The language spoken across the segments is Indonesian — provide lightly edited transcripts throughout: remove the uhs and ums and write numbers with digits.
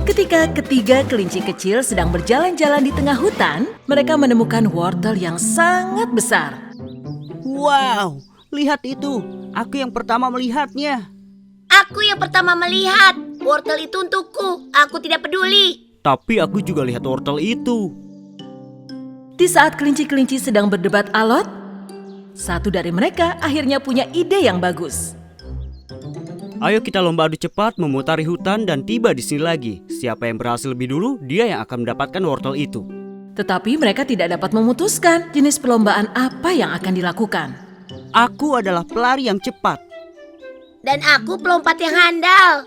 Ketika ketiga kelinci kecil sedang berjalan-jalan di tengah hutan, mereka menemukan wortel yang sangat besar. Wow, lihat itu. Aku yang pertama melihatnya. Aku yang pertama melihat. Wortel itu untukku. Aku tidak peduli. Tapi aku juga lihat wortel itu. Di saat kelinci-kelinci sedang berdebat alot, satu dari mereka akhirnya punya ide yang bagus. Ayo kita lomba adu cepat memutari hutan dan tiba di sini lagi. Siapa yang berhasil lebih dulu, dia yang akan mendapatkan wortel itu. Tetapi mereka tidak dapat memutuskan jenis perlombaan apa yang akan dilakukan. Aku adalah pelari yang cepat. Dan aku pelompat yang handal.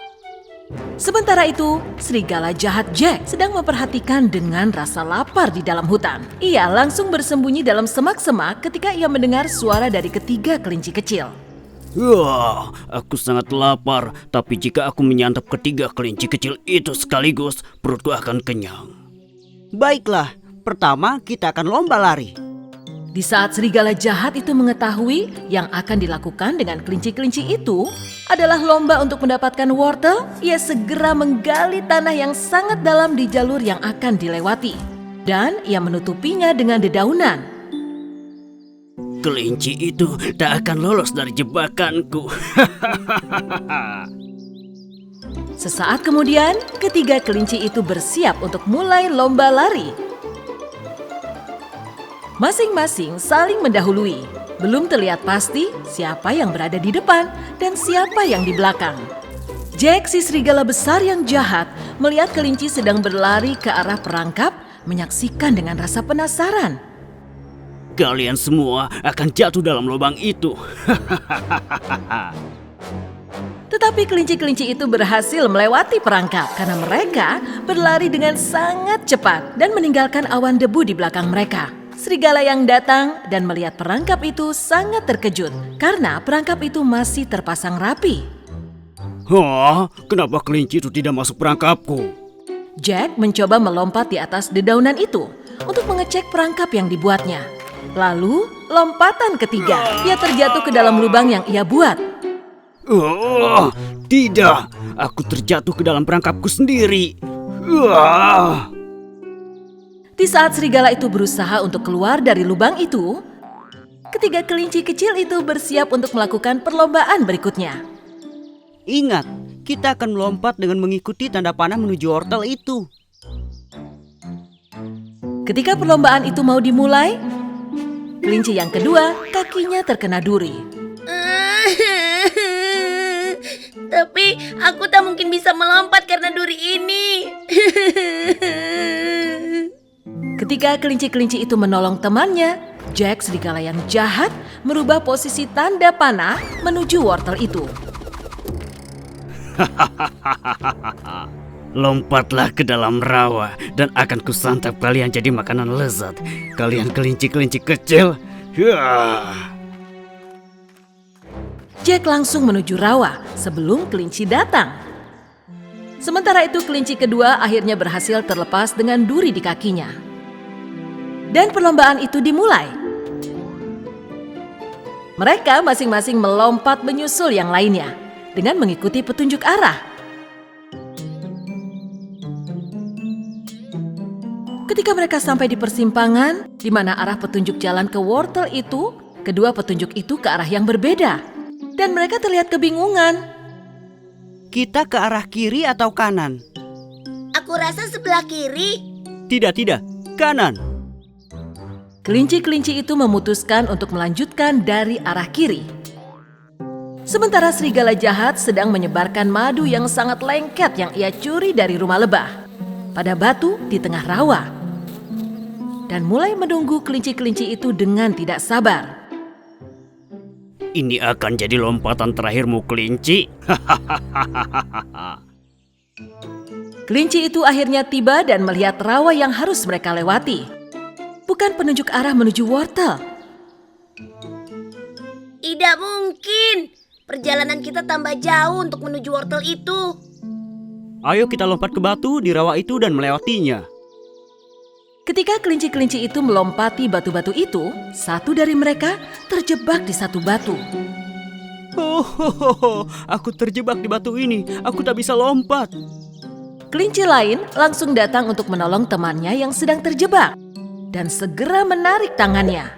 Sementara itu, serigala jahat Jack sedang memperhatikan dengan rasa lapar di dalam hutan. Ia langsung bersembunyi dalam semak-semak ketika ia mendengar suara dari ketiga kelinci kecil. Wah, aku sangat lapar. Tapi jika aku menyantap ketiga kelinci kecil itu sekaligus, perutku akan kenyang. Baiklah, pertama kita akan lomba lari. Di saat serigala jahat itu mengetahui yang akan dilakukan dengan kelinci-kelinci itu adalah lomba untuk mendapatkan wortel, ia segera menggali tanah yang sangat dalam di jalur yang akan dilewati. Dan ia menutupinya dengan dedaunan. Kelinci itu tak akan lolos dari jebakanku. Sesaat kemudian, ketiga kelinci itu bersiap untuk mulai lomba lari. Masing-masing saling mendahului. Belum terlihat pasti siapa yang berada di depan dan siapa yang di belakang. Jack, si serigala besar yang jahat, melihat kelinci sedang berlari ke arah perangkap, menyaksikan dengan rasa penasaran. Kalian semua akan jatuh dalam lubang itu. Tetapi kelinci-kelinci itu berhasil melewati perangkap karena mereka berlari dengan sangat cepat dan meninggalkan awan debu di belakang mereka. Serigala yang datang dan melihat perangkap itu sangat terkejut karena perangkap itu masih terpasang rapi. Hah? Kenapa kelinci itu tidak masuk perangkapku? Jack mencoba melompat di atas dedaunan itu untuk mengecek perangkap yang dibuatnya. Lalu, lompatan ketiga, ia terjatuh ke dalam lubang yang ia buat. Oh, tidak. Aku terjatuh ke dalam perangkapku sendiri. Di saat serigala itu berusaha untuk keluar dari lubang itu, ketiga kelinci kecil itu bersiap untuk melakukan perlombaan berikutnya. Ingat, kita akan melompat dengan mengikuti tanda panah menuju wortel itu. Ketika perlombaan itu mau dimulai, kelinci yang kedua kakinya terkena duri. Tapi aku tak mungkin bisa melompat karena duri ini. Ketika kelinci-kelinci itu menolong temannya, Jack, serigala yang jahat, merubah posisi tanda panah menuju wortel itu. Lompatlah ke dalam rawa dan akan kusantap kalian jadi makanan lezat. Kalian kelinci-kelinci kecil. Jack langsung menuju rawa sebelum kelinci datang. Sementara itu kelinci kedua akhirnya berhasil terlepas dengan duri di kakinya. Dan perlombaan itu dimulai. Mereka masing-masing melompat menyusul yang lainnya dengan mengikuti petunjuk arah. Ketika mereka sampai di persimpangan, di mana arah petunjuk jalan ke wortel itu, kedua petunjuk itu ke arah yang berbeda. Dan mereka terlihat kebingungan. Kita ke arah kiri atau kanan? Aku rasa sebelah kiri. Tidak, kanan. Kelinci-kelinci itu memutuskan untuk melanjutkan dari arah kiri. Sementara serigala jahat sedang menyebarkan madu yang sangat lengket yang ia curi dari rumah lebah pada batu di tengah rawa. Dan mulai menunggu kelinci-kelinci itu dengan tidak sabar. Ini akan jadi lompatan terakhirmu, kelinci. Kelinci itu akhirnya tiba dan melihat rawa yang harus mereka lewati. Bukan penunjuk arah menuju wortel. Tidak mungkin. Perjalanan kita tambah jauh untuk menuju wortel itu. Ayo kita lompat ke batu di rawa itu dan melewatinya. Ketika kelinci-kelinci itu melompati batu-batu itu, satu dari mereka terjebak di satu batu. Aku terjebak di batu ini. Aku tak bisa lompat. Kelinci lain langsung datang untuk menolong temannya yang sedang terjebak dan segera menarik tangannya.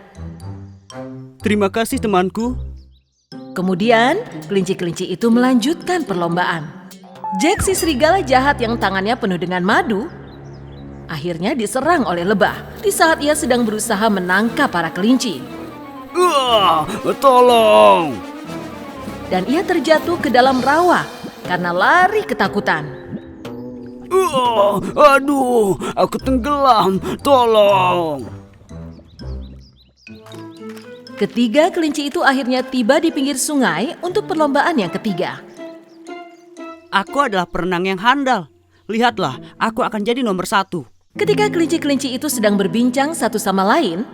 Terima kasih temanku. Kemudian, kelinci-kelinci itu melanjutkan perlombaan. Jack si serigala jahat yang tangannya penuh dengan madu, akhirnya diserang oleh lebah di saat ia sedang berusaha menangkap para kelinci. Tolong! Dan ia terjatuh ke dalam rawa karena lari ketakutan. Aduh, aku tenggelam. Tolong! Ketiga kelinci itu akhirnya tiba di pinggir sungai untuk perlombaan yang ketiga. Aku adalah perenang yang handal. Lihatlah, aku akan jadi nomor 1. Ketika kelinci-kelinci itu sedang berbincang satu sama lain,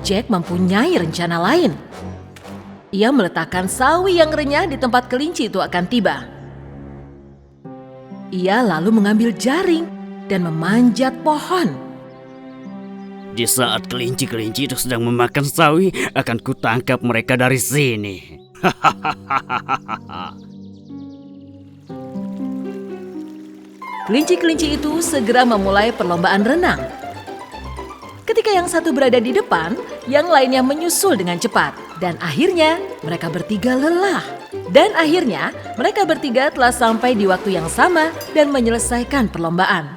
Jack mempunyai rencana lain. Ia meletakkan sawi yang renyah di tempat kelinci itu akan tiba. Ia lalu mengambil jaring dan memanjat pohon. Di saat kelinci-kelinci itu sedang memakan sawi, akan kutangkap mereka dari sini. Kelinci-kelinci itu segera memulai perlombaan renang. Ketika yang satu berada di depan, yang lainnya menyusul dengan cepat. Dan akhirnya mereka bertiga lelah. Dan akhirnya mereka bertiga telah sampai di waktu yang sama dan menyelesaikan perlombaan.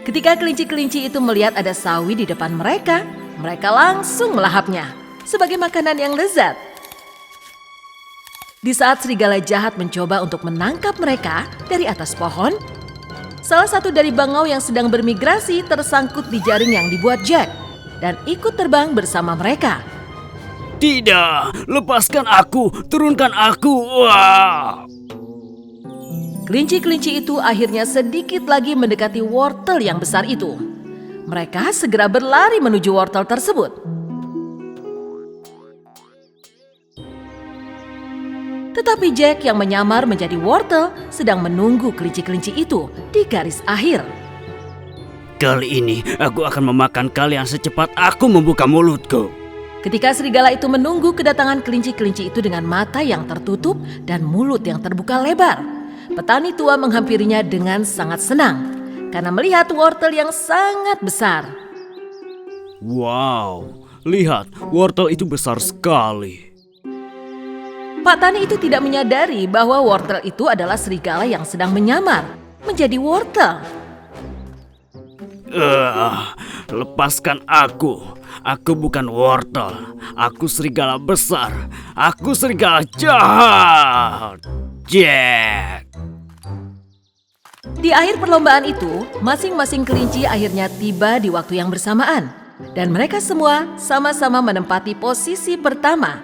Ketika kelinci-kelinci itu melihat ada sawi di depan mereka, mereka langsung melahapnya sebagai makanan yang lezat. Di saat serigala jahat mencoba untuk menangkap mereka dari atas pohon, salah satu dari bangau yang sedang bermigrasi tersangkut di jaring yang dibuat Jack dan ikut terbang bersama mereka. Tidak, lepaskan aku, turunkan aku. Wah! Kelinci-kelinci itu akhirnya sedikit lagi mendekati wortel yang besar itu. Mereka segera berlari menuju wortel tersebut. Tetapi Jack yang menyamar menjadi wortel sedang menunggu kelinci-kelinci itu di garis akhir. Kali ini aku akan memakan kalian secepat aku membuka mulutku. Ketika serigala itu menunggu kedatangan kelinci-kelinci itu dengan mata yang tertutup dan mulut yang terbuka lebar, petani tua menghampirinya dengan sangat senang karena melihat wortel yang sangat besar. Wow, lihat, wortel itu besar sekali. Pak Tani itu tidak menyadari bahwa wortel itu adalah serigala yang sedang menyamar menjadi wortel. Lepaskan aku. Aku bukan wortel. Aku serigala besar. Aku serigala jahat. Jack. Di akhir perlombaan itu, masing-masing kelinci akhirnya tiba di waktu yang bersamaan. Dan mereka semua sama-sama menempati posisi pertama.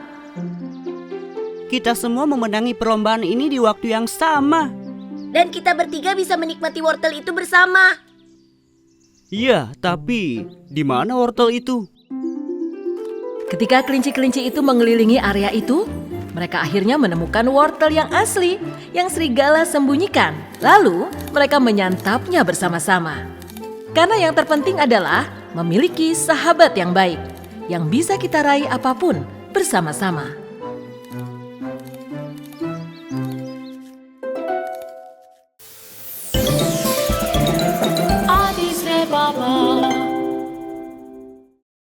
Kita semua memenangi perlombaan ini di waktu yang sama. Dan kita bertiga bisa menikmati wortel itu bersama. Iya, tapi di mana wortel itu? Ketika kelinci-kelinci itu mengelilingi area itu, mereka akhirnya menemukan wortel yang asli yang serigala sembunyikan. Lalu mereka menyantapnya bersama-sama. Karena yang terpenting adalah memiliki sahabat yang baik, yang bisa kita raih apapun bersama-sama.